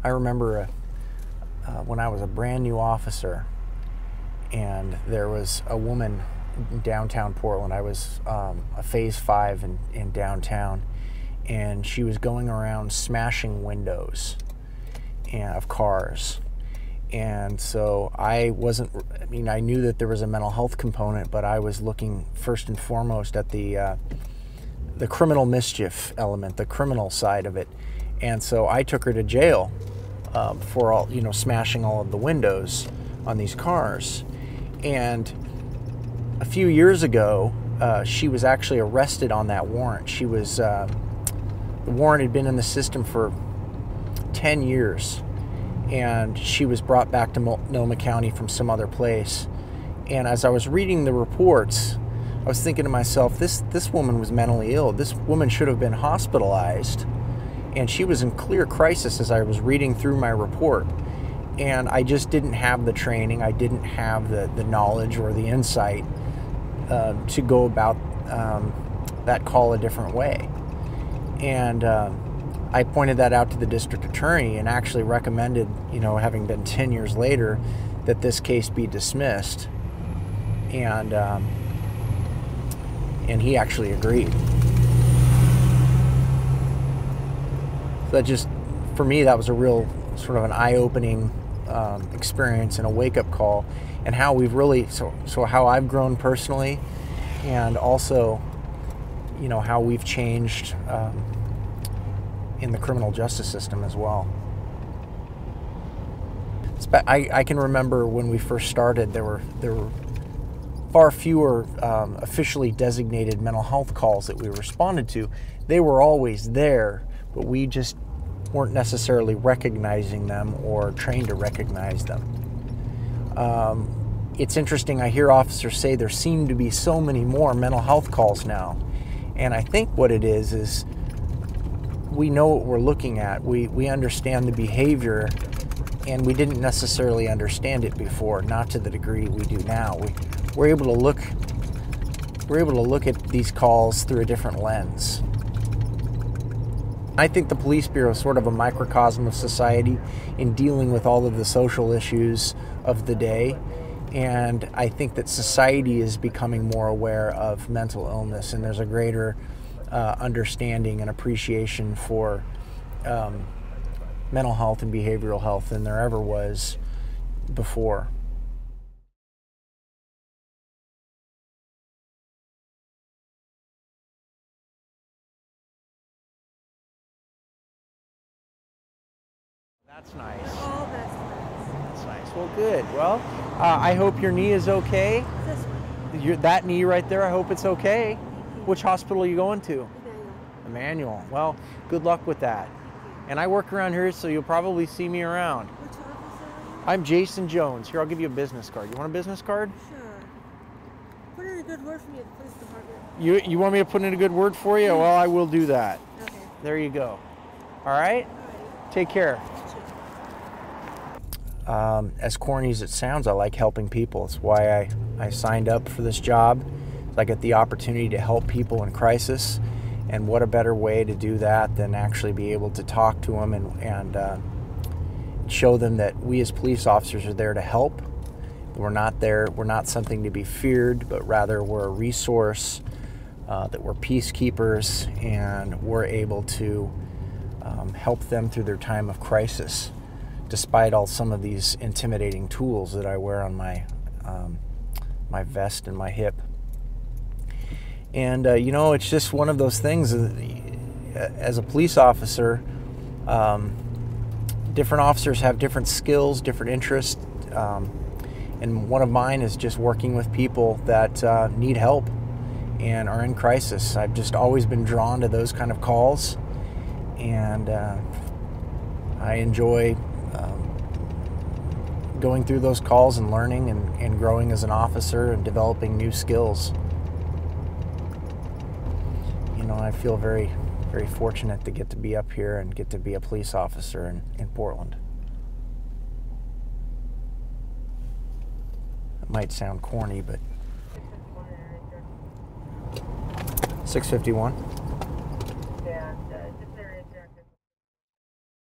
I remember when I was a brand new officer, and there was a woman in downtown Portland. I was a Phase 5 in downtown, and she was going around smashing windows of cars. And so I knew that there was a mental health component, but I was looking first and foremost at the criminal mischief element, the criminal side of it. And so I took her to jail for all, smashing all of the windows on these cars. And a few years ago, she was actually arrested on that warrant. The warrant had been in the system for 10 years, and she was brought back to Multnomah County from some other place. And as I was reading the reports, I was thinking to myself, this woman was mentally ill. This woman should have been hospitalized, and she was in clear crisis as I was reading through my report. And I just didn't have the training, I didn't have the knowledge or the insight to go about that call a different way. And I pointed that out to the district attorney and actually recommended, having been 10 years later, that this case be dismissed. And he actually agreed. So that just, for me, that was a real sort of an eye-opening experience and a wake-up call, and how we've really, so how I've grown personally, and also, how we've changed in the criminal justice system as well. I can remember when we first started, there were far fewer officially designated mental health calls that we responded to. They were always there, but we just weren't necessarily recognizing them or trained to recognize them. It's interesting, I hear officers say there seem to be so many more mental health calls now. And I think what it is we know what we're looking at. We understand the behavior, and we didn't necessarily understand it before, not to the degree we do now. We're able to look at these calls through a different lens. I think the police bureau is sort of a microcosm of society in dealing with all of the social issues of the day. And I think that society is becoming more aware of mental illness, and there's a greater understanding and appreciation for mental health and behavioral health than there ever was before. That's nice. Oh, that's nice. That's nice. Well, good. Well, I hope your knee is okay. This one. That knee right there, I hope it's okay. Which hospital are you going to? Emmanuel. Emmanuel. Well, good luck with that. And I work around here, so you'll probably see me around. Which office are you? I'm Jason Jones. Here, I'll give you a business card. You want a business card? Sure. Put in a good word for me at the police department. You want me to put in a good word for you? Well, I will do that. Okay. There you go. All right? Take care. As corny as it sounds, I like helping people. It's why I signed up for this job. I get the opportunity to help people in crisis, and what a better way to do that than actually be able to talk to them and show them that we as police officers are there to help. We're not something to be feared, but rather we're a resource, that we're peacekeepers, and we're able to help them through their time of crisis, despite some of these intimidating tools that I wear on my vest and my hip. And it's just one of those things. As a police officer, different officers have different skills, different interests, and one of mine is just working with people that need help and are in crisis. I've just always been drawn to those kind of calls, and I enjoy going through those calls and learning and growing as an officer and developing new skills. I feel very, very fortunate to get to be up here and get to be a police officer in Portland. It might sound corny, but 651.